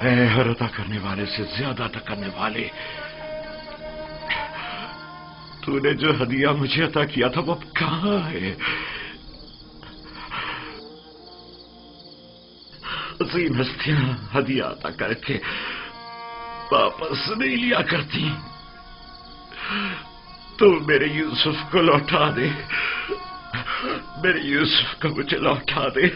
اے ہر عطا کرنے والے سے زیادہ عطا کرنے والے، تو نے جو ہدیہ مجھے عطا کیا تھا وہ اب کہاں ہے؟ عظیم ہستیاں ہدیہ عطا کر کے واپس نہیں لیا کرتی، تو میرے یوسف کو لوٹا دے، میرے یوسف کو مجھے لوٹا دے۔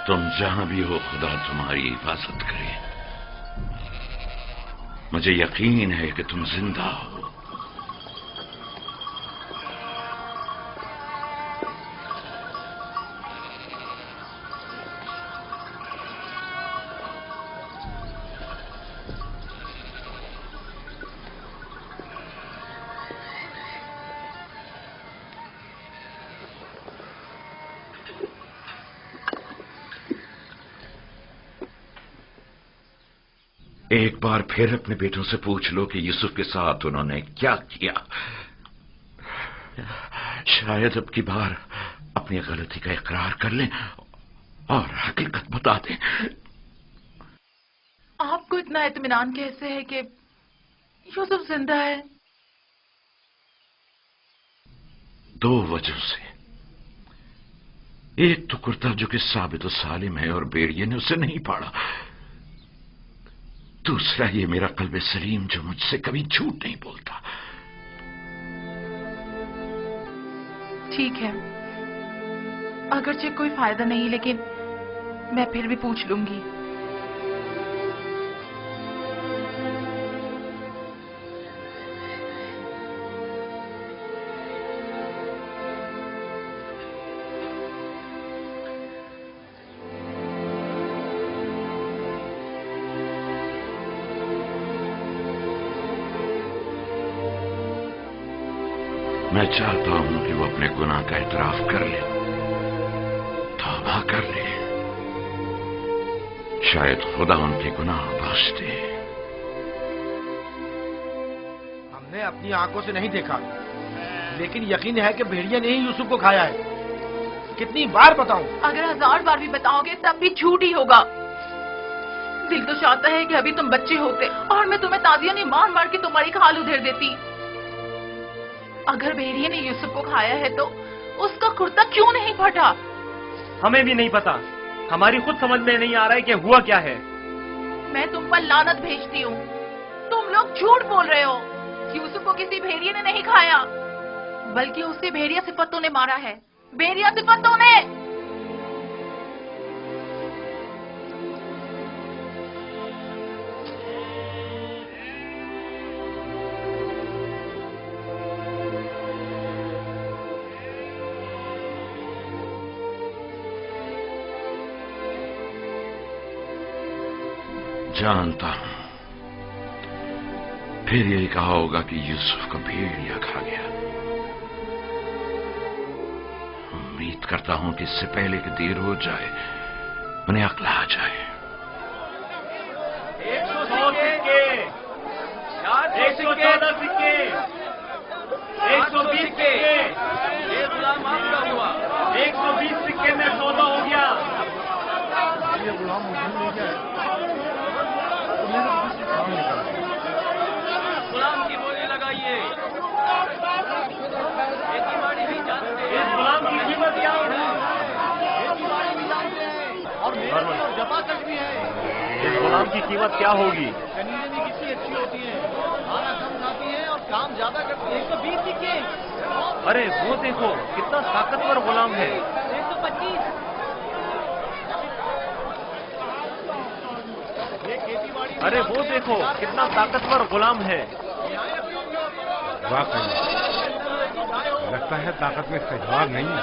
تم جہاں بھی ہو خدا تمہاری حفاظت کرے۔ مجھے یقین ہے کہ تم زندہ ہو۔ ایک بار پھر اپنے بیٹوں سے پوچھ لو کہ یوسف کے ساتھ انہوں نے کیا کیا۔ شاید اب کی بار اپنی غلطی کا اقرار کر لیں اور حقیقت بتا دیں۔ آپ کو اتنا اطمینان کیسے ہے کہ یوسف زندہ ہے؟ دو وجہ سے، ایک تو کرتا جو کہ ثابت و سالم ہے اور بیڑیے نے اسے نہیں پاڑا، دوسرا یہ میرا قلب سلیم جو مجھ سے کبھی جھوٹ نہیں بولتا۔ ٹھیک ہے، اگرچہ کوئی فائدہ نہیں لیکن میں پھر بھی پوچھ لوں گی۔ میں چاہتا ہوں کہ وہ اپنے گناہ کا اعتراف کر لے، توبہ کر لے، شاید خدا ان کے گناہ بخش دے۔ ہم نے اپنی آنکھوں سے نہیں دیکھا، لیکن یقین ہے کہ بھیڑیا نے ہی یوسف کو کھایا ہے۔ کتنی بار بتاؤں؟ اگر 1000 بار بھی بتاؤ گے تب بھی جھوٹ ہی ہوگا۔ دل تو چاہتا ہے کہ ابھی تم بچے ہوتے اور میں تمہیں تازیاں نہیں مار مار کے تمہاری کھال ادھیر دیتی۔ اگر بھیڑیے نے یوسف کو کھایا ہے تو اس کا کرتا کیوں نہیں پھٹا؟ ہمیں بھی نہیں پتا، ہماری خود سمجھ میں نہیں آ رہا ہے کہ ہوا کیا ہے۔ میں تم پر لعنت بھیجتی ہوں، تم لوگ جھوٹ بول رہے ہو۔ یوسف کو کسی بھیڑیے نے نہیں کھایا، بلکہ اسے بھیڑیا صفتوں نے مارا ہے، بھیڑیا صفتوں نے۔ جانتا ہوں پھر یہی کہا ہوگا کہ یوسف کو بھیڑیا کھا گیا۔ امید کرتا ہوں کہ اس سے پہلے کہ دیر ہو جائے انہیں عقل آ جائے۔ 114 سکے، 120 سکے، 120 سکے میں سودا ہو گیا۔ غلام کی بولی لگائیے۔ اس غلام کی قیمت کیا ہے؟ اور جفا تک بھی ہے۔ اس غلام کی قیمت کیا ہوگی؟ کنیزیں بھی کتنی اچھی ہوتی ہیں، کھانا کم کھاتی ہیں اور کام زیادہ کرتی ہیں۔ 120 سکے۔ ارے وہ دیکھو کتنا طاقتور غلام ہے۔ 125۔ ارے وہ دیکھو کتنا طاقتور غلام ہے۔ واقعی لگتا ہے طاقت میں استحباب نہیں ہے۔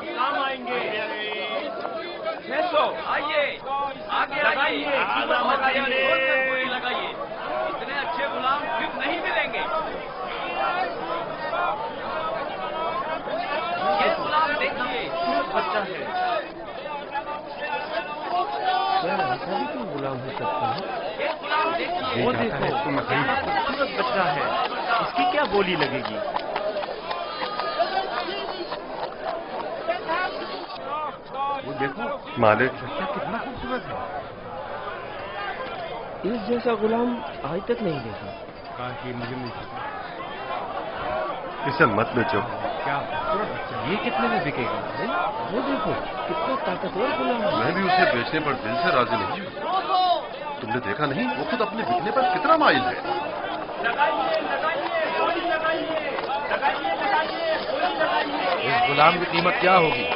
बहुत काम आएंगे। 600 आइए, आगे लगाइए, लगाइए, लगाइए। इतने अच्छे गुलाम फिर नहीं मिलेंगे। ये गुलाम देखिए, बच्चा है। गुलाम हो सकता है। ये गुलाम देखिए। वो देखो, कितना खूबसूरत बच्चा है। इसकी क्या बोली लगेगी? वो देखो मालिक, बच्चा कितना खूबसूरत है। इस जैसा गुलाम आज तक नहीं देखा। काश ये मुझे मिल सके। इसे मत बेचो। क्या खूबसूरत बच्चा, ये कितने में बिकेगा? वो देखो कितना ताकतवर गुलाम है। मैं भी उसे बेचने पर दिल से राजी नहीं हूँ। तुमने देखा नहीं, वो खुद अपने बिकने पर कितना माइल है। लगाइए, लगाइए, बोली लगाइए, लगाइए, लगाइए, बोली लगाइए। इस गुलाम की कीमत क्या होगी?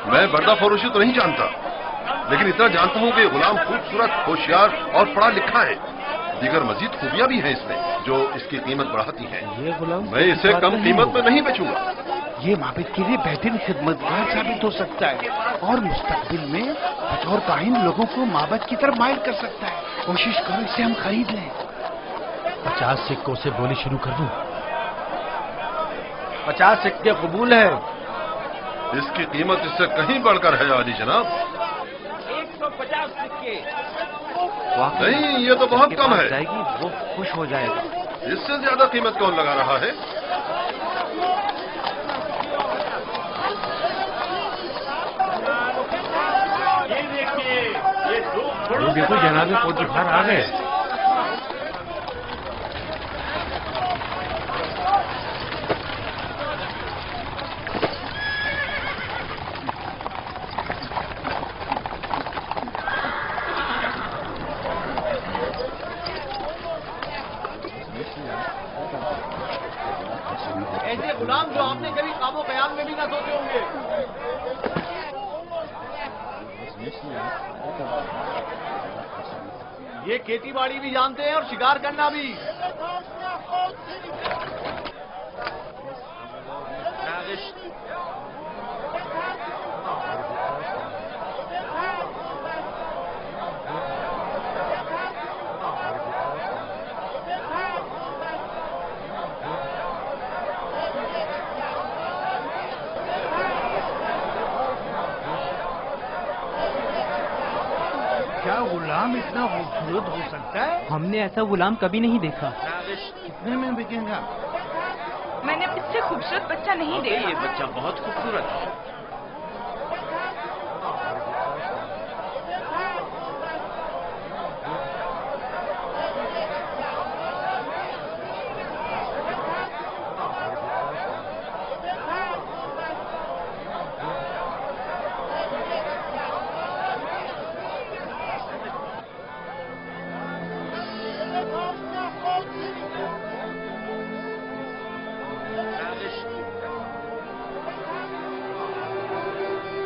मैं बर्दा फरोशी तो नहीं जानता, लेकिन इतना जानता हूँ कि ये गुलाम खूबसूरत, होशियार और पढ़ा लिखा है। दीगर मजीद खूबियां भी हैं इसमें जो इसकी कीमत बढ़ाती हैं। ये गुलाम मैं इसे कम कीमत में नहीं बेचूंगा। ये माबिद के लिए बेहतरीन खिदमतगार साबित हो सकता है और मुस्तकबिल में बतौर काहिन लोगों को माबद की तरफ माइल कर सकता है। कोशिश करो इसे हम खरीद लें। 50 सिक्कों से बोली शुरू कर दूं। 50 सिक्के कबूल है। इसकी कीमत इससे कहीं बढ़कर है आली जनाब। 150 सिक्के। नहीं, ये तो बहुत कम है। जाएगी वो खुश हो जाएगा। इससे ज्यादा कीमत कौन लगा रहा है? ये देखिए, ये दो घोड़ों से देखो जनाब फौजी बाहर आ गए। ऐसे गुलाम जो आपने कभी काबो कयाम में भी ना सोचे होंगे। ये खेती बाड़ी भी जानते हैं और शिकार करना भी। क्या गुलाम इतना खूबसूरत हो सकता है? हमने ऐसा गुलाम कभी नहीं देखा। कितने में बिकेगा? मैंने इससे खूबसूरत बच्चा नहीं देखा। ये बच्चा बहुत खूबसूरत है।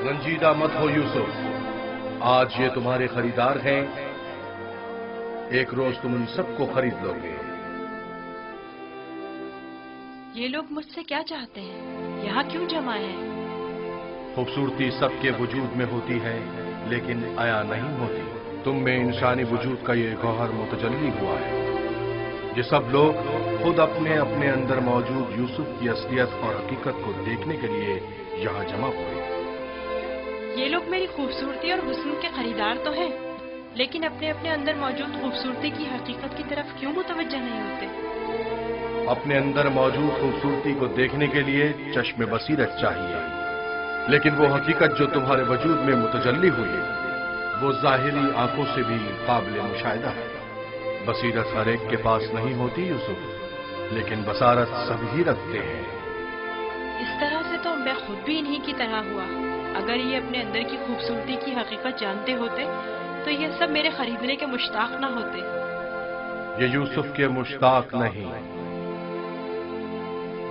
रंजीदा मत हो यूसुफ, आज ये तुम्हारे खरीदार हैं। एक रोज तुम उन सबको खरीद लोगे। ये लोग मुझसे क्या चाहते हैं? यहाँ क्यों जमा है? खूबसूरती सबके वजूद में होती है, लेकिन आया नहीं होती। तुम में इंसानी वजूद का ये गौहर मुतजल्ली हुआ है। ये सब लोग खुद अपने अपने अंदर मौजूद यूसुफ की असलियत और हकीकत को देखने के लिए यहाँ जमा हुए। ये लोग मेरी खूबसूरती और हुस्न के खरीदार तो हैं, लेकिन अपने अपने अंदर मौजूद खूबसूरती की हकीकत की तरफ क्यों मुतवज्जह नहीं होते? अपने अंदर मौजूद खूबसूरती को देखने के लिए चश्मे बसीरत चाहिए, लेकिन वो हकीकत जो तुम्हारे वजूद में मुतजल्ली हुई है वो जाहिरी आंखों से भी काबिल मुशाहिदा है। बसीरत हर एक के पास नहीं होती यूसुफ, लेकिन बसारत सभी रखते हैं। इस तरह से तो मैं खुद भी इन्हीं की तरह हुआ। अगर ये अपने अंदर की खूबसूरती की हकीकत जानते होते तो ये सब मेरे खरीदने के मुश्ताक ना होते। ये यूसुफ के मुश्ताक नहीं,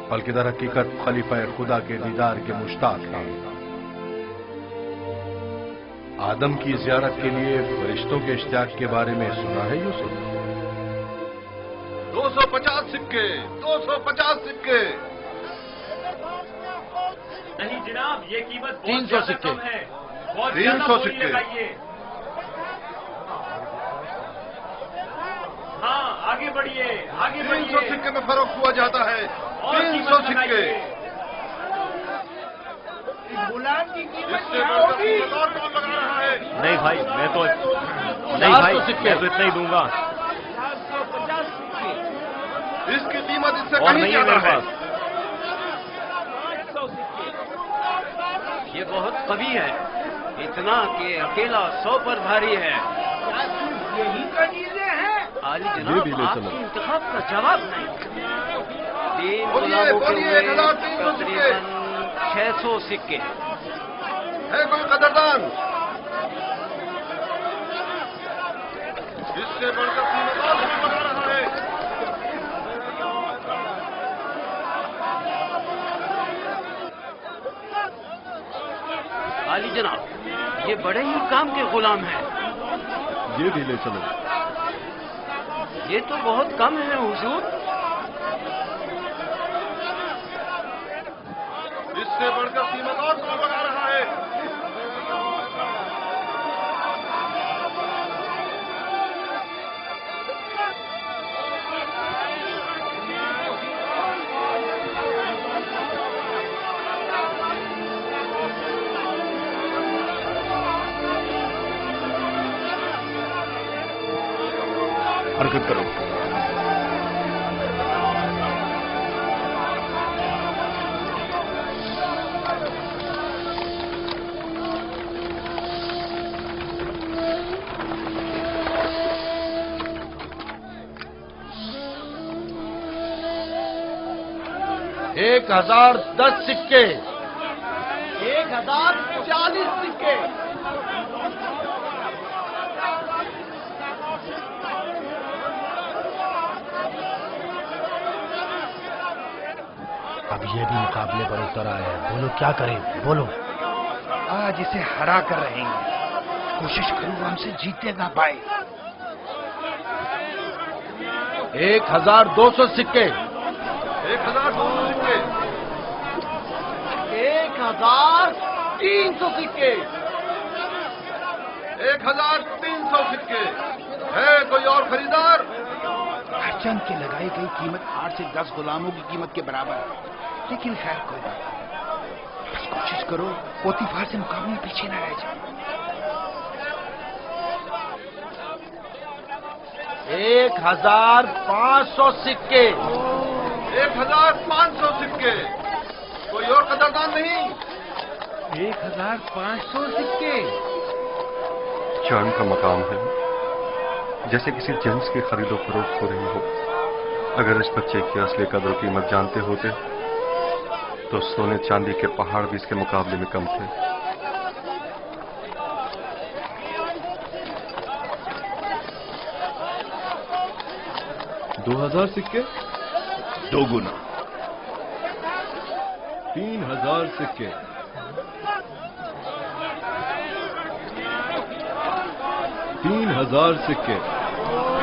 बल्कि दर हकीकत खलीफा खुदा के दीदार के मुश्ताक हैं। आदम की जियारत के लिए फरिश्तों के इश्तियाक के बारे में सुना है यूसुफ? 250 सिक्के, 250 सिक्के। नहीं जनाब, ये कीमत 300 सिक्के है, बहुत 300 सिक्के। हाँ, आगे बढ़िए, आगे 300 सिक्के में फर्क हुआ जाता है। 300 सिक्के। गुलाम की कीमत इससे क्या बढ़कर होगी? कीमत और कौन लगा रहा है? नहीं भाई, मैं तो 400 सिक्के। मैं तो इतना ही दूंगा, 450 सिक्के। इसकी कीमत इससे और कहीं नहीं है ज्यादा मेरे है। पास। 500 सिक्के। ये बहुत कवि है, इतना कि अकेला 100 पर भारी है। क्या सिर्फ यही कनीजे हैं? आली ये जनाब, भी ले चलो। आपके इंतखाब का जवाब नहीं। 3 बोलिए, गुलामों के बोलिए, हुए 1300 सिक्के। तकरीबन 600 सिक्के। है कोई कदरदान? इससे बढ़कर कीमत और कौन लगा रहा है? आली जनाब, ये बड़े ही काम के गुलाम हैं। ये भी ले चलो। ये तो बहुत कम है हुजूर। इससे बढ़कर कीमत और कौन लगा रहा है? हरकत करो। एक 1010 सिक्के। 1040 सिक्के। अब ये भी मुकाबले पर उतर आया है। बोलो क्या करें, बोलो। आज इसे हरा कर रहेंगे। कोशिश करूँ हमसे जीते ना पाए। 1200 सिक्के। 1200 सिक्के। 1300 सिक्के। 1300 सिक्के। है कोई और खरीदार? हरचंद की लगाई गई कीमत 8 से 10 गुलामों की कीमत के बराबर है। लेकिन खैर कोई बात नहीं। बस कोशिश करो पोतीफार से मुकाबले में पीछे न रह जाए। 1500 सिक्के। 1500 सिक्के। कोई और कदरदान नहीं? 1500 सिक्के। चांद का मकाम है, जैसे किसी जिन्स की खरीदो फरोख्त हो रही हो। अगर इस बच्चे की असली कदर कीमत जानते होते तो सोने चांदी के पहाड़ भी इसके मुकाबले में कम थे। $2000 सिक्के। 2 गुना। 3000 सिक्के। 3000 सिक्के।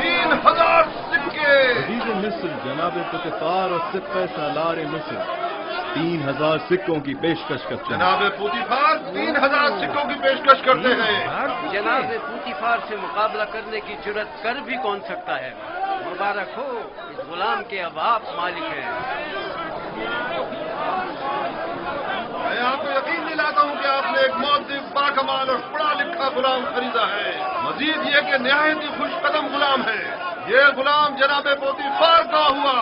3000 सिक्के। अजीज मिस्र जनाब पुतिफार और सिक्के सालार मिस्र 3000 सिक्कों की पेशकश करते हैं। जनाब पुतिफार 3000 सिक्कों की पेशकश करते हैं। जनाब पूतीफार से मुकाबला करने की जुर्रत कर भी कौन सकता है। मुबारक हो, इस गुलाम के अब आप मालिक हैं। मैं आपको यकीन दिलाता हूँ कि आपने एक मौद्दिब, बाकमाल और पढ़ा लिखा गुलाम खरीदा है। मजीद ये कि निहायत ही खुश कदम गुलाम है। ये गुलाम जनाब पोतीफार का हुआ।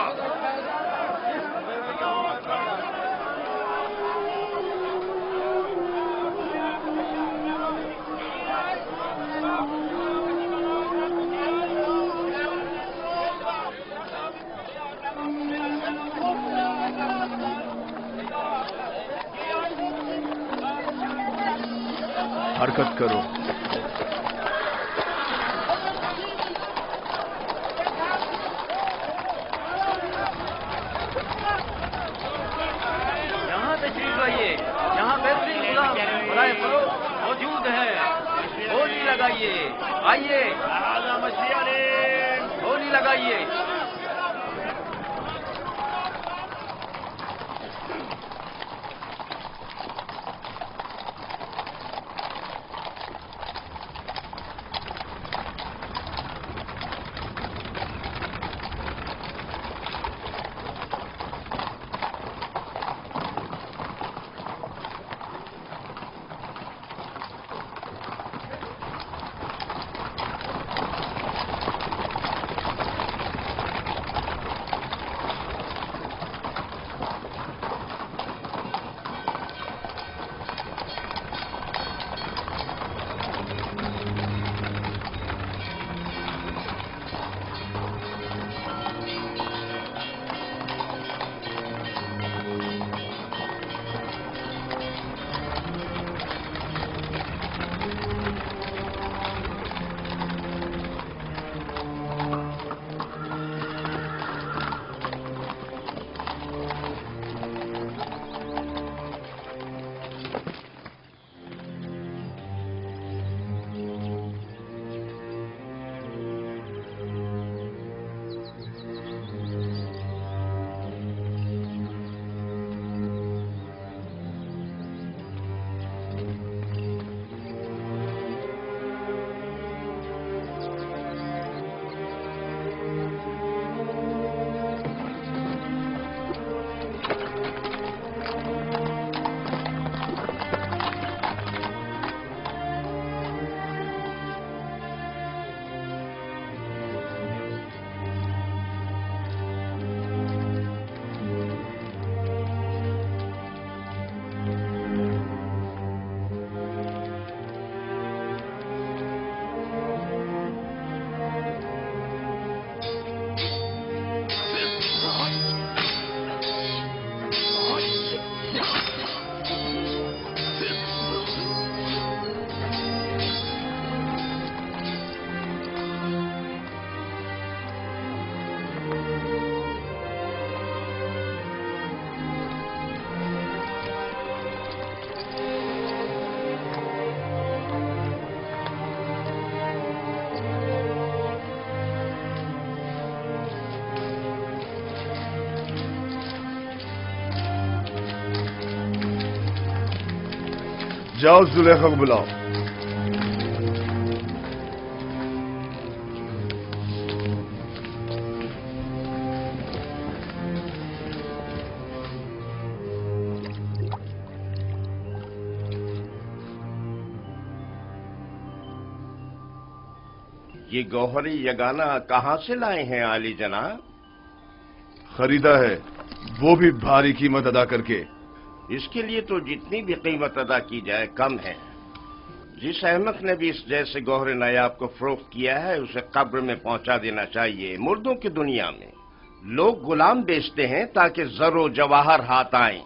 हरकत करो। यहाँ तशरीफ लाइए, यहाँ बेहतरीन गुलाम बराए फरोख्त मौजूद है। होली लगाइए, आइए होली लगाइए। جاؤ زلیخا کو بلاؤ. یہ گوہری یگانہ کہاں سے لائے ہیں عالی جناب؟ خریدا ہے، وہ بھی بھاری قیمت ادا کر کے. اس کے لیے تو جتنی بھی قیمت ادا کی جائے کم ہے. جس احمق نے بھی اس جیسے گوہر نایاب کو فروخت کیا ہے اسے قبر میں پہنچا دینا چاہیے. مردوں کی دنیا میں لوگ غلام بیچتے ہیں تاکہ زر و جواہر ہاتھ آئیں.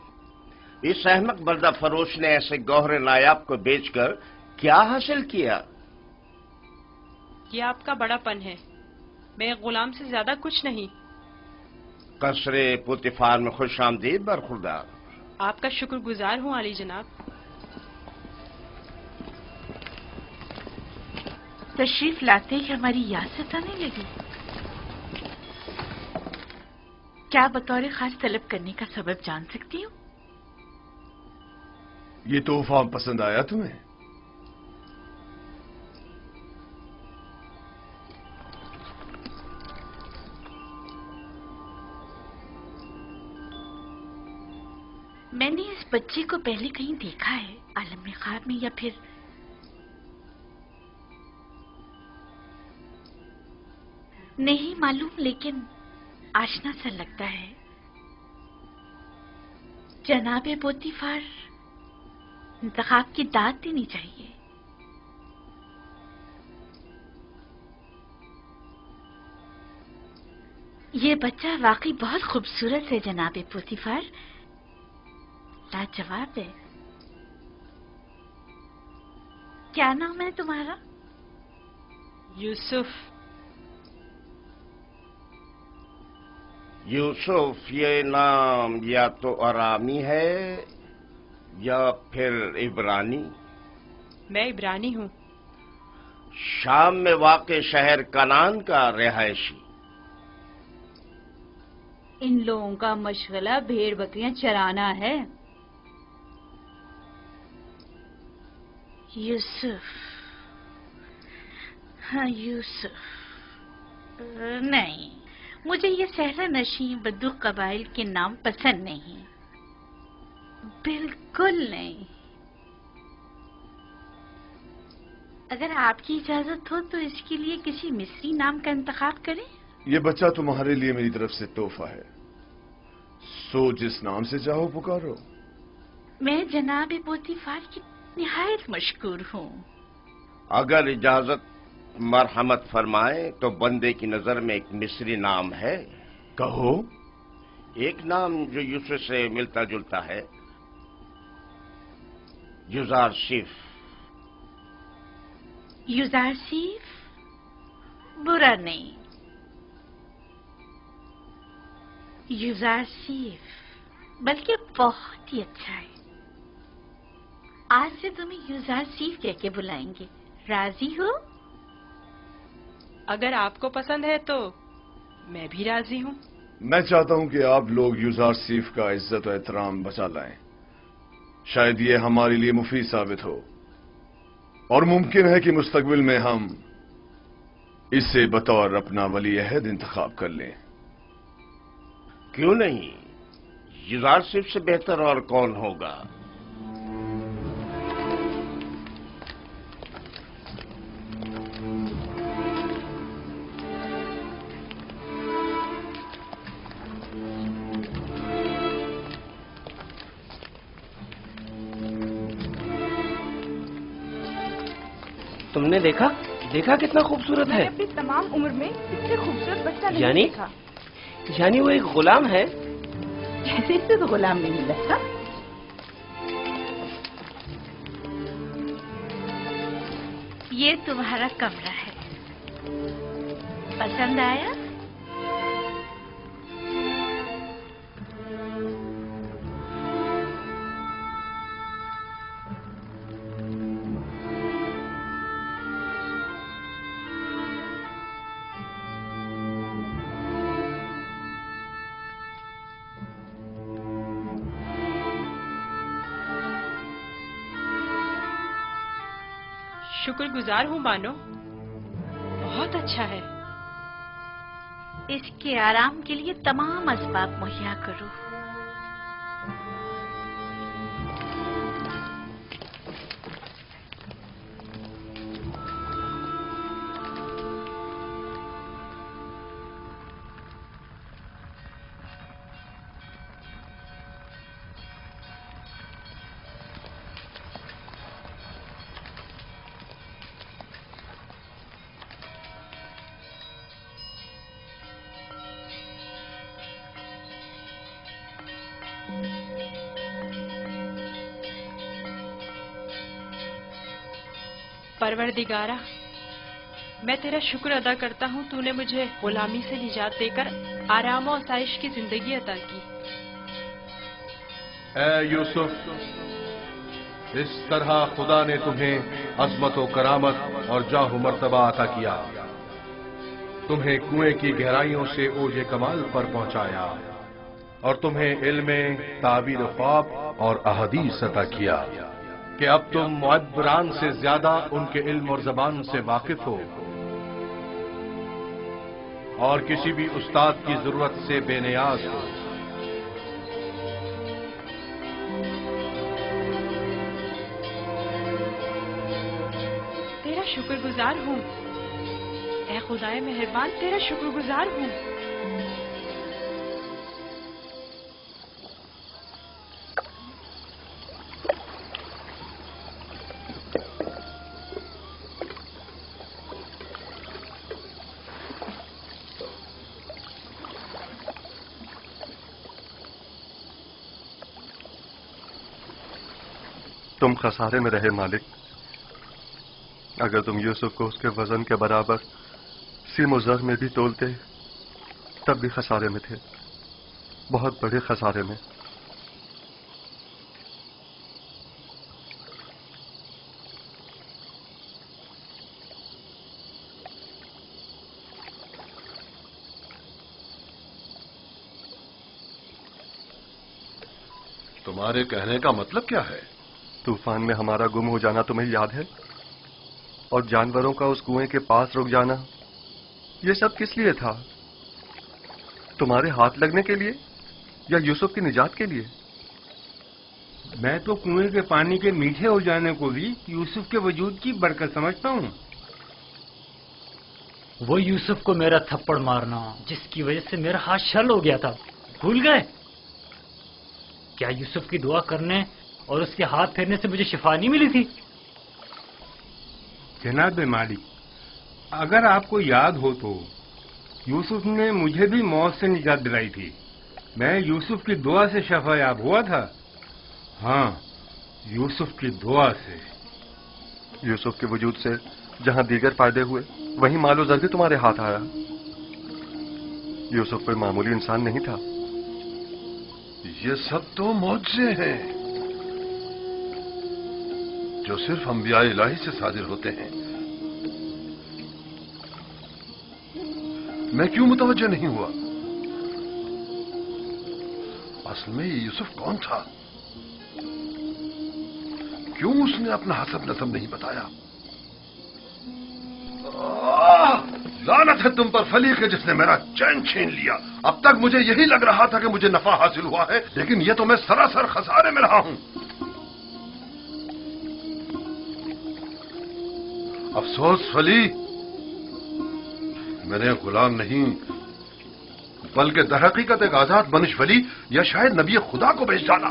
اس احمق بردہ فروش نے ایسے گوہر نایاب کو بیچ کر کیا حاصل کیا؟ یہ آپ کا بڑا پن ہے. میں غلام سے زیادہ کچھ نہیں. قصر پوتیفار میں خوش آمدید برخوردار. آپ کا شکر گزار ہوں علی جناب. تشریف لاتے ہی ہماری یاد ستانے لگی. کیا بطور خاص طلب کرنے کا سبب جان سکتی ہوں؟ یہ تحفہ پسند آیا تمہیں؟ میں نے اس بچے کو پہلے کہیں دیکھا ہے، عالم خواب میں یا پھر نہیں معلوم، لیکن آشنا سا لگتا ہے. جناب پوتیفار، انتخاب کی داد دینی چاہیے. یہ بچہ واقعی بہت خوبصورت ہے جناب پوتیفار، لاجواب ہے. کیا نام ہے تمہارا؟ یوسف. یوسف یہ نام یا تو آرامی ہے یا پھر عبرانی؟ میں عبرانی ہوں. شام میں واقع شہر کنعان کا رہائشی. ان لوگوں کا مشغلہ بھیڑ بکریاں چرانا ہے. یوسف، ہاں یوسف. نہیں، مجھے یہ صحرا نشیں بدو قبائل کے نام پسند نہیں، بالکل نہیں. اگر آپ کی اجازت ہو تو اس کے لیے کسی مصری نام کا انتخاب کریں. یہ بچہ تمہارے لیے میری طرف سے تحفہ ہے، سو جس نام سے چاہو پکارو. میں جناب پوتیفار کی نہایت مشکور ہوں. اگر اجازت مرحمت فرمائیں تو بندے کی نظر میں ایک مصری نام ہے. کہو. ایک نام جو یوسف سے ملتا جلتا ہے، یوزارسیف. یوزارسیف برا نہیں. یوزارسیف بلکہ بہت ہی اچھا ہے. آج سے تمہیں یوزارسیف کہہ کے بلائیں گے. راضی ہو؟ اگر آپ کو پسند ہے تو میں بھی راضی ہوں. میں چاہتا ہوں کہ آپ لوگ یوزارسیف کا عزت و احترام بچا لائیں. شاید یہ ہمارے لیے مفید ثابت ہو، اور ممکن ہے کہ مستقبل میں ہم اسے بطور اپنا ولی عہد انتخاب کر لیں. کیوں نہیں؟ یوزارسیف سے بہتر اور کون ہوگا؟ تم نے دیکھا کتنا خوبصورت ہے. میں نے اپنی تمام عمر میں اس سے خوبصورت بچہ نہیں دیکھا. یعنی وہ ایک غلام ہے؟ جیسے اس سے تو غلام نہیں ملا تھا. یہ تمہارا کمرہ ہے، پسند آیا؟ शुक्र गुजार हूँ मानो, बहुत अच्छा है। इसके आराम के लिए तमाम असबाब मुहैया करो। परवरदिगारा, मैं तेरा शुक्र अदा करता हूँ, तूने मुझे गुलामी से निजात देकर आराम और आसाइश की जिंदगी अता की। ऐ यूसुफ, इस तरह खुदा ने तुम्हें अजमत व करामत और जाह मर्तबा अता किया, तुम्हें कुएं की गहराइयों से ओजे कमाल पर पहुंचाया और तुम्हें इल्म ताबीर ख्वाब और अहदीस अता किया कि अब तुम मुअब्बरान से ज्यादा उनके इल्म और जबान से वाकिफ हो और किसी भी उस्ताद की जरूरत से बेनियाज हो। तेरा शुक्रगुजार हूँ, ऐ खुदाए मेहरबान, तेरा शुक्रगुजार हूँ। तुम खसारे में रहे मालिक। अगर तुम यूसुफ को उसके वजन के बराबर सीम-ओ-ज़र में भी तोलते तब भी खसारे में थे, बहुत बड़े खसारे में। तुम्हारे कहने का मतलब क्या है? तूफान में हमारा गुम हो जाना तुम्हें याद है? और जानवरों का उस कुएं के पास रुक जाना, ये सब किस लिए था? तुम्हारे हाथ लगने के लिए या यूसुफ की निजात के लिए? मैं तो कुएं के पानी के मीठे हो जाने को भी यूसुफ के वजूद की बरकत समझता हूँ। वो यूसुफ को मेरा थप्पड़ मारना जिसकी वजह से मेरा हाथ शल हो गया था, भूल गए? क्या यूसुफ की दुआ करने और उसके हाथ फेरने से मुझे शिफा नहीं मिली थी? जनाब मालिक, अगर आपको याद हो तो यूसुफ ने मुझे भी मौत से निजात दिलाई थी। मैं यूसुफ की दुआ से शफायाब हुआ था। हाँ, यूसुफ की दुआ से। यूसुफ के वजूद से जहां दीगर फायदे हुए, वहीं मालो ज़र भी तुम्हारे हाथ आया। यूसुफ कोई मामूली इंसान नहीं था। ये सब तो मौजज़े हैं जो सिर्फ अंबिया इलाही से सादिर होते हैं। मैं क्यों मुतवज्जो नहीं हुआ? असल में ये यूसुफ कौन था? क्यों उसने अपना हसब नसब नहीं बताया? लानत है तुम पर फली के जिसने मेरा चैन छीन लिया। अब तक मुझे यही लग रहा था कि मुझे नफा हासिल हुआ है, लेकिन यह तो मैं सरासर खसारे में रहा हूं। अफसोस फली, मैंने गुलाम नहीं बल्कि दरहकीकत एक आजाद बनिश वली या शायद नबी खुदा को बेच डाला।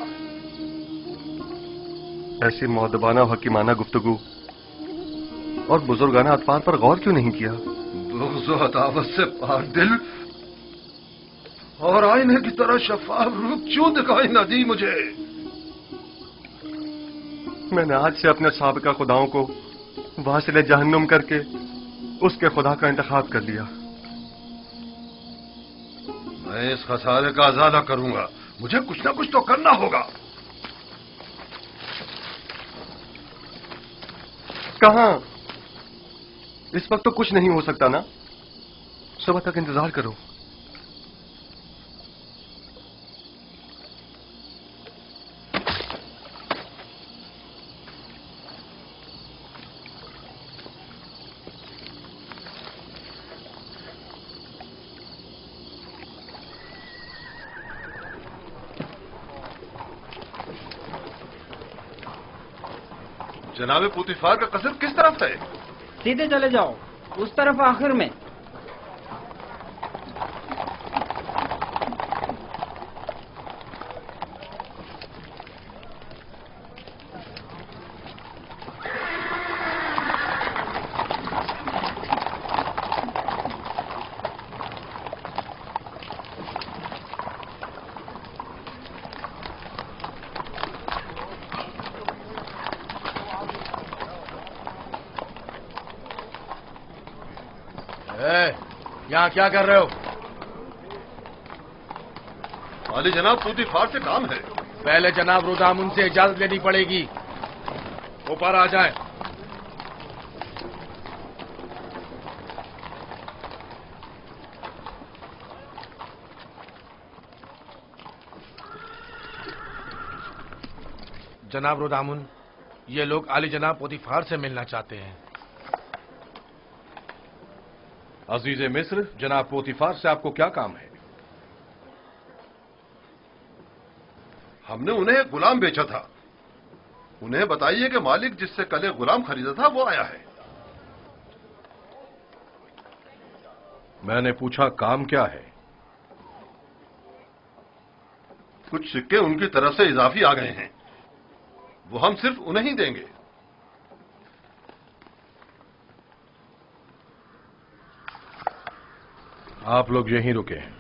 ऐसी मौदबाना हकीमाना गुफ्तगू और बुजुर्गाना अतफार पर गौर क्यों नहीं किया? बुग़्ज़ व अदावत से पार दिल और आईने की तरह शफाफ रूप क्यों दिखाई न दी मुझे? मैंने आज से अपने साबिका खुदाओं को वासिले जहन्नुम करके उसके खुदा का इंतखाब कर लिया। मैं इस खसारे का अज़ाला करूंगा। मुझे कुछ ना कुछ तो करना होगा। कहां? इस वक्त तो कुछ नहीं हो सकता ना। सुबह तक इंतजार करो। जनाब पुतिफार का कसर किस तरफ है? सीधे चले जाओ, उस तरफ आखिर में। यहाँ क्या कर रहे हो? वाली जनाब पुतिफार से काम है। पहले जनाब रुदामुन से इजाजत लेनी पड़ेगी। ऊपर आ जाए। जनाब रुदामुन, ये लोग आली जनाब पुतिफार से मिलना चाहते हैं। अजीज मिस्र, जनाब पोतीफार से आपको क्या काम है? हमने उन्हें एक गुलाम बेचा था। उन्हें बताइए कि मालिक जिससे कल एक गुलाम खरीदा था वो आया है। मैंने पूछा काम क्या है? कुछ सिक्के उनकी तरफ से इजाफी आ गए हैं, वो हम सिर्फ उन्हें ही देंगे। आप लोग यहीं रुके हैं।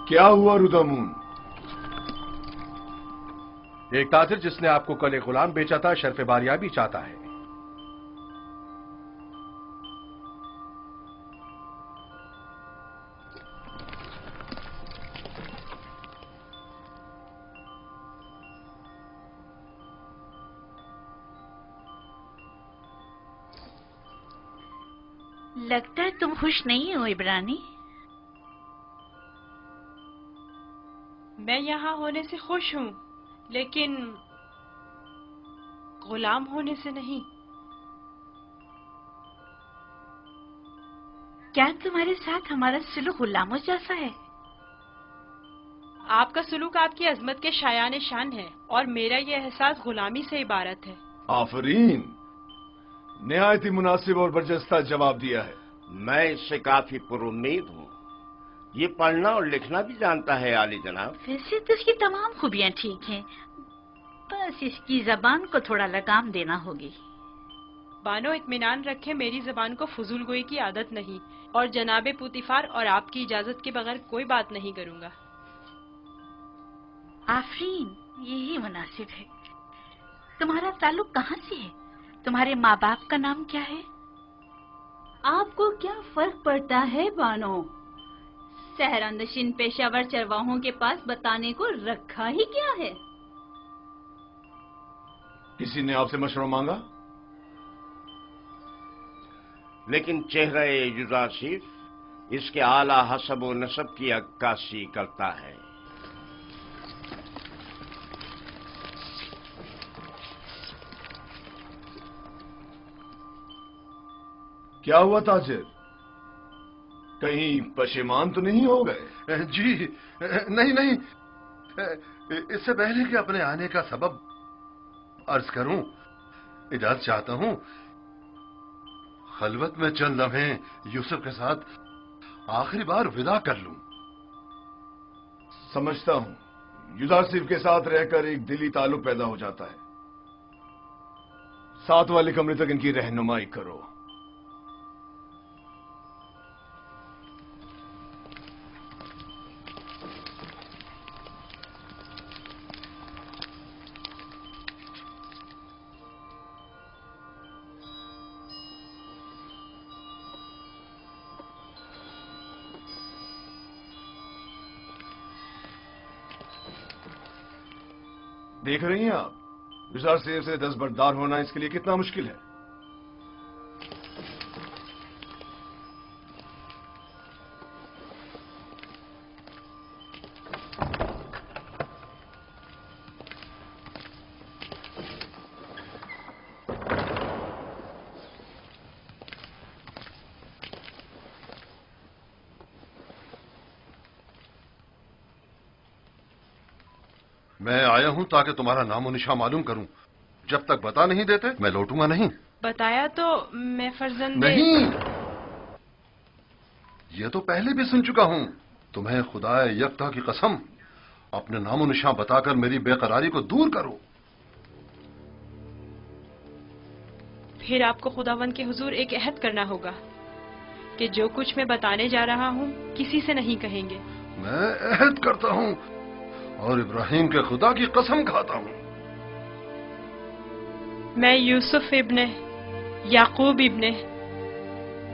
क्या हुआ रुदामुन? एक ताजिर जिसने आपको कल एक गुलाम बेचा था शर्फ बारियाबी चाहता है। लगता है तुम खुश नहीं हो इब्रानी। मैं यहाँ होने से खुश हूँ, लेकिन गुलाम होने से नहीं। क्या तुम्हारे साथ हमारा सलूक गुलामों जैसा है? आपका सलूक आपकी अजमत के शायान शान है और मेरा ये एहसास गुलामी से इबारत है। आफरीन, निहायत ही मुनासिब और बरजस्ता जवाब दिया है। मैं इससे काफी पुरुम्मीद हूँ। ये पढ़ना और लिखना भी जानता है आली जनाब। वैसे तो इसकी तमाम खूबियाँ ठीक हैं, बस इसकी जबान को थोड़ा लगाम देना होगी। बानो इत्मीनान रखे, मेरी जबान को फजूल गोई की आदत नहीं और जनाबे पुतिफार और आपकी इजाजत के बगैर कोई बात नहीं करूँगा। आफरीन, यही मुनासिब है। तुम्हारा ताल्लुक कहाँ से है? तुम्हारे माँ बाप का नाम क्या है? आपको क्या फर्क पड़ता है बानो? सहरानशीन पेशावर चरवाहों के पास बताने को रखा ही क्या है? किसी ने आपसे मशवरा मांगा? लेकिन चेहरा युजासिफ इसके आला हसब व नसब की अक्कासी करता है। क्या हुआ ताजिर? कहीं पशेमान तो नहीं हो गए? जी नहीं नहीं, इससे पहले कि अपने आने का सबब अर्ज करूं, इजाजत चाहता हूं खलवत में चंद लम्हे यूसुफ के साथ आखिरी बार विदा कर लूं। समझता हूं, युजासिफ के साथ रहकर एक दिली ताल्लुक पैदा हो जाता है। साथ वाले कमरे तक इनकी रहनुमाई करो। देख रही हैं आप, युजासिफ से दस्तबरदार होना इसके लिए कितना मुश्किल है। मैं आया हूं ताकि तुम्हारा नामो निशान मालूम करूं। जब तक बता नहीं देते मैं लौटूंगा नहीं। बताया तो मैं फर्जंदे नहीं, ये तो पहले भी सुन चुका हूं। तुम्हें खुदा यकता की कसम, अपने नामो निशान बताकर मेरी बेकरारी को दूर करो। फिर आपको खुदावंद के हुजूर एक अहद करना होगा कि जो कुछ मैं बताने जा रहा हूँ किसी से नहीं कहेंगे। मैं अहद करता हूं और इब्राहिम के खुदा की कसम खाता हूं। मैं यूसुफ इब्ने याकूब इब्ने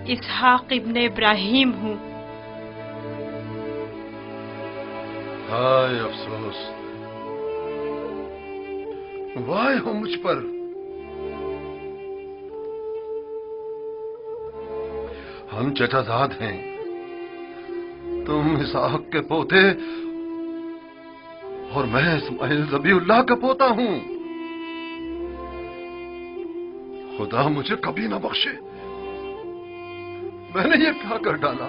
इसहाक इब्ने इब्राहिम हूँ। हाय अफसोस, वाह हो मुझ पर। हम चचाजाद हैं, तुम इसहाक के पोते और मैं इस्माइल ज़बीउल्लाह का पोता हूं। खुदा मुझे कभी ना बख्शे, मैंने ये क्या कर डाला?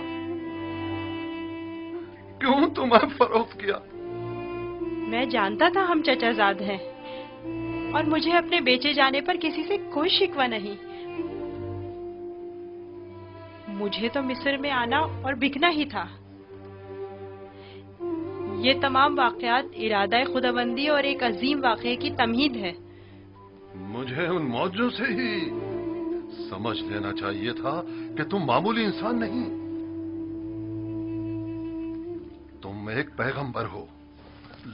क्यों तुम्हें फरोख्त किया? मैं जानता था हम चचाजाद हैं और मुझे अपने बेचे जाने पर किसी से कोई शिकवा नहीं। मुझे तो मिस्र में आना और बिकना ही था। ये तमाम वाकयात इरादा खुदाबंदी और एक अजीम वाक़े की तमहीद है। मुझे उन मौजों से ही समझ लेना चाहिए था कि तुम मामूली इंसान नहीं, तुम एक पैगंबर हो।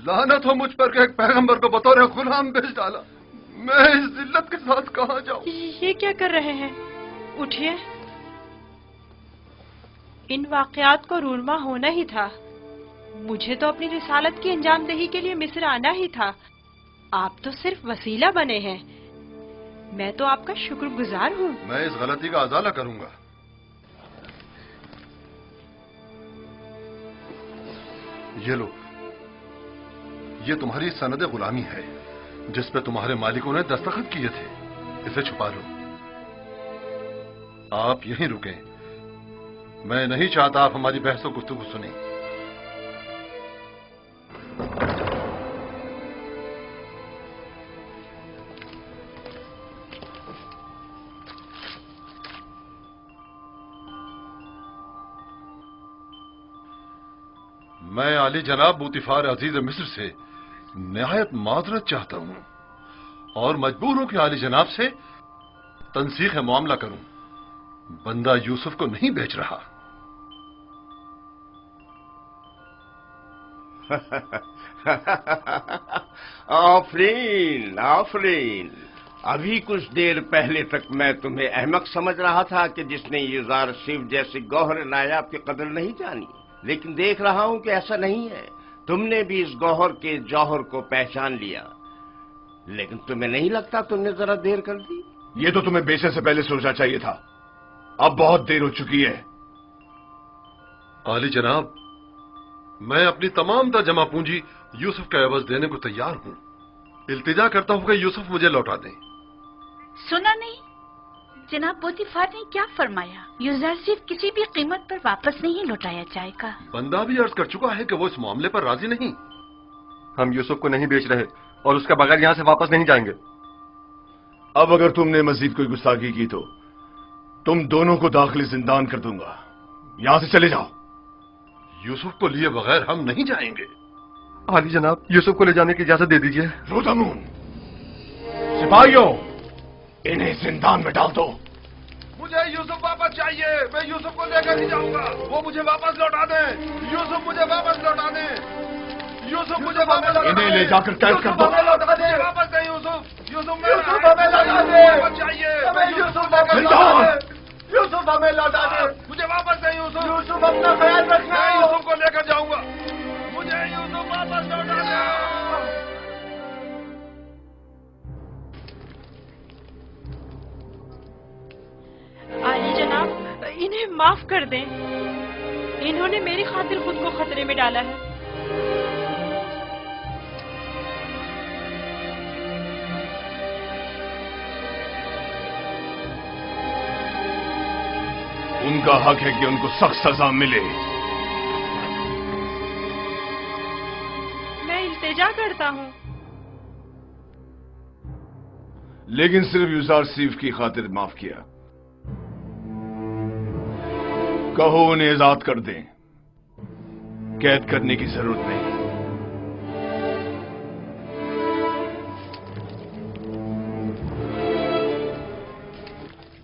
लानत हो मुझ पर कि एक पैगंबर को बतौर गुलाम बेच डाला। मैं इस जिल्लत के साथ कहां जाऊं? ये क्या कर रहे हैं? उठिए। इन वाकयात को रूरमा होना ही था। मुझे तो अपनी रिसालत की अंजामदही के लिए मिस्र आना ही था। आप तो सिर्फ वसीला बने हैं। मैं तो आपका शुक्रगुजार हूँ। मैं इस गलती का अजाला करूंगा। ये लो, ये तुम्हारी सनद गुलामी है जिस पे तुम्हारे मालिकों ने दस्तखत किए थे। इसे छुपा लो। आप यहीं रुकें। मैं नहीं चाहता आप हमारी बहसों गुफ्तगू सुनें। मैं आली जनाब बूतिफार अजीज मिस्र से निहायत माजरत चाहता हूं और मजबूर हूं कि आली जनाब से तनसीख मामला करूं। बंदा यूसुफ को नहीं बेच रहा। आफरीन आफरीन। अभी कुछ देर पहले तक मैं तुम्हें अहमक समझ रहा था कि जिसने युजार शिव जैसे गौहर नायाब की कदर नहीं जानी, लेकिन देख रहा हूं कि ऐसा नहीं है। तुमने भी इस गौहर के जौहर को पहचान लिया। लेकिन तुम्हें नहीं लगता तुमने जरा देर कर दी? ये तो तुम्हें बेचने से पहले सोचना चाहिए था। अब बहुत देर हो चुकी है। आली जनाब, मैं अपनी तमाम जमा पूंजी यूसुफ का एवज देने को तैयार हूं। इल्तिजा करता हूं कि यूसुफ मुझे लौटा दें। सुना नहीं जनाब पोतीफार ने क्या फरमाया? यूसुफ किसी भी कीमत पर वापस नहीं लौटाया जाएगा। बंदा भी अर्ज कर चुका है कि वो इस मामले पर राजी नहीं। हम यूसुफ को नहीं बेच रहे और उसके बगैर यहां से वापस नहीं जाएंगे। अब अगर तुमने मजीद कोई गुस्ताखी की तो तुम दोनों को दाखिली जिंदान कर दूंगा। यहां से चले जाओ। यूसुफ को लिए बगैर हम नहीं जाएंगे। आली जनाब, यूसुफ को ले जाने की इजाजत दे दीजिए। रोदामून, सिपाहियों, इन्हें जिंदान में डाल दो। मुझे यूसुफ वापस चाहिए। मैं यूसुफ को लेकर ही जाऊंगा। वो मुझे वापस लौटा दे। यूसुफ मुझे वापस लौटा दे। यूसुफ मुझे वापस लौटा दे। इन्हें ले जाकर कैद कर दो। लौटा दे। वापस दे यूसुफ। यूसुफ हमें लौटा दे। चाहिए। यूसुफ वापस लौटा दे। यूसुफ हमें लौटा दे। मुझे वापस दे यूसुफ। यूसुफ अपना ख्याल रखना। मैं यूसुफ को लेकर जाऊंगा। मुझे यूसुफ वापस लौटा दे। आली जनाब, इन्हें माफ कर दें। इन्होंने मेरी खातिर खुद को खतरे में डाला है। उनका हक है कि उनको सख्त सजा मिले। मैं इल्तिजा करता हूँ। लेकिन सिर्फ यूजारसीफ की खातिर माफ किया। कहो उन्हें आजाद कर दें, कैद करने की जरूरत नहीं।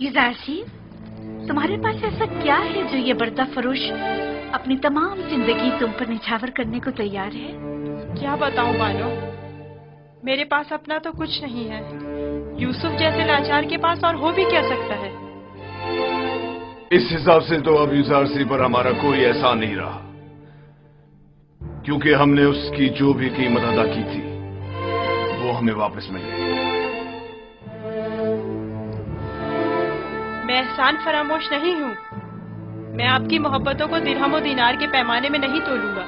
यूजारसीफ, तुम्हारे पास ऐसा क्या है जो ये बर्दा फरोश अपनी तमाम जिंदगी तुम पर निछावर करने को तैयार है? क्या बताऊं बानो, मेरे पास अपना तो कुछ नहीं है। यूसुफ जैसे लाचार के पास और हो भी क्या सकता है? इस हिसाब से तो अब यूजारसी पर हमारा कोई एहसान नहीं रहा, क्योंकि हमने उसकी जो भी कीमत अदा की थी वो हमें वापस मिल गई। मैं एहसान फरामोश नहीं हूँ। मैं आपकी मोहब्बतों को दिरहम और दीनार के पैमाने में नहीं तोलूंगा।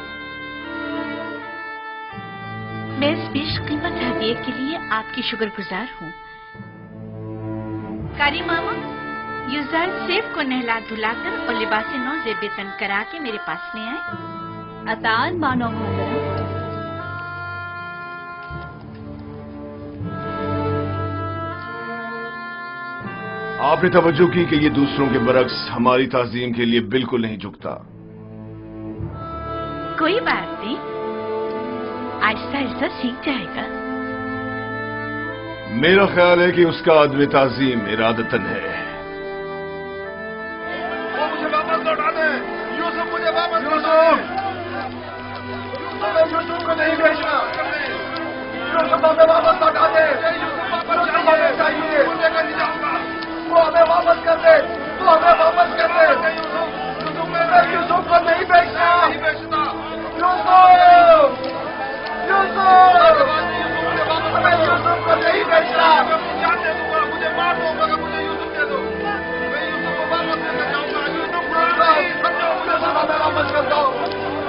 मैं इस पेश कीमत हदिये के लिए आपकी शुक्रगुजार हूँ। कारी मामा, यूजारसीफ को नहला धुलाकर और लिबास नौ ज़ेब तन करा के मेरे पास ले आए। अतान मानो मोहतरम। आपने तवज्जो की कि ये दूसरों के बरक्स हमारी ताजीम के लिए बिल्कुल नहीं झुकता। कोई बात नहीं, आहिस्ता आहिस्ता सीख जाएगा। मेरा ख्याल है कि उसका अदब ताजीम इरादतन है। वो मुझे वापस लौटा दे। यूसुफ मुझे वापस लौटा दे। यूसुफ को नहीं भेजना। यूसुफ हमें वापस लौटा दे। यूसुफ हमें चाहिए। मुझे नहीं जाऊंगा। वो हमें वापस कर दे। तू हमें वापस कर दे। यूसुफ को नहीं बेचना। यूसुफ, हमें यूसुफ को नहीं बेचना। जान दे दूंगा, मुझे मार दो मगर मुझे यूसुफ दे दो। मैं यूसुफ को वापस लेकर जाऊंगा। यूसुफ हमें वापस कर दो।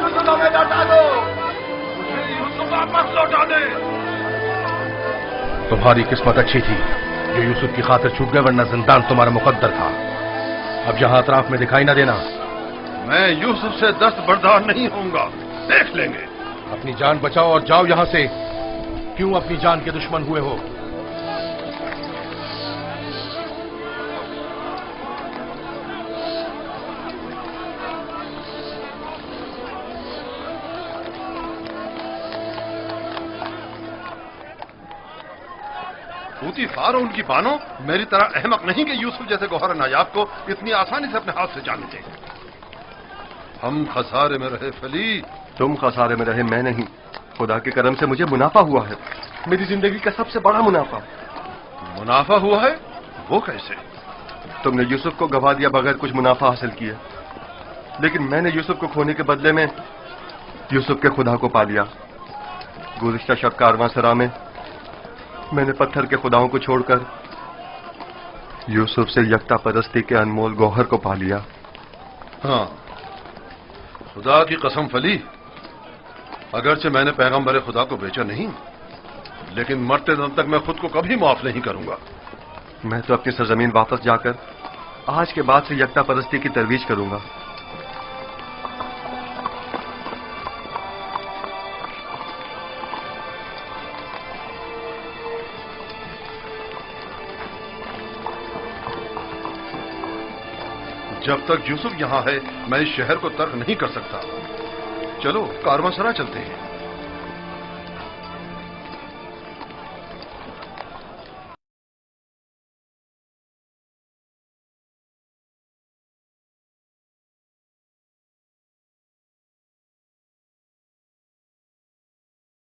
यूसुफ हमें लौटा दो। मुझे यूसुफ वापस लौटा दे। तुम्हारी किस्मत अच्छी थी जो यूसुफ की खातिर छूट गए, वरना जिंदान तुम्हारा मुकद्दर था। अब यहां अतराफ में दिखाई ना देना। मैं यूसुफ से दस्तबरदार नहीं होऊंगा, देख लेंगे। अपनी जान बचाओ और जाओ यहां से। क्यों अपनी जान के दुश्मन हुए हो? पूतीफार और उनकी बानो मेरी तरह अहमक नहीं कि यूसुफ जैसे गौहर नायाब को इतनी आसानी से अपने हाथ से जाने दें। हम खसारे में रहे फली। तुम खसारे में रहे, मैं नहीं। खुदा के करम से मुझे मुनाफा हुआ है, मेरी जिंदगी का सबसे बड़ा मुनाफा। मुनाफा हुआ है? वो कैसे? तुमने यूसुफ को गवा दिया बगैर कुछ मुनाफा हासिल किया, लेकिन मैंने यूसुफ को खोने के बदले में यूसुफ के खुदा को पा लिया। गुज़िश्ता शब कारवांसरा में मैंने पत्थर के खुदाओं को छोड़कर यूसुफ से यकता परस्ती के अनमोल गौहर को पा लिया। हाँ, खुदा की कसम फली, अगरचे मैंने पैगंबर खुदा को बेचा नहीं, लेकिन मरते दम तक मैं खुद को कभी माफ नहीं करूंगा। मैं तो अपनी सरजमीन वापस जाकर आज के बाद से यकता परस्ती की तरवीज करूंगा। जब तक यूसुफ यहां है मैं इस शहर को तर्क नहीं कर सकता। चलो कारवांसरा चलते हैं।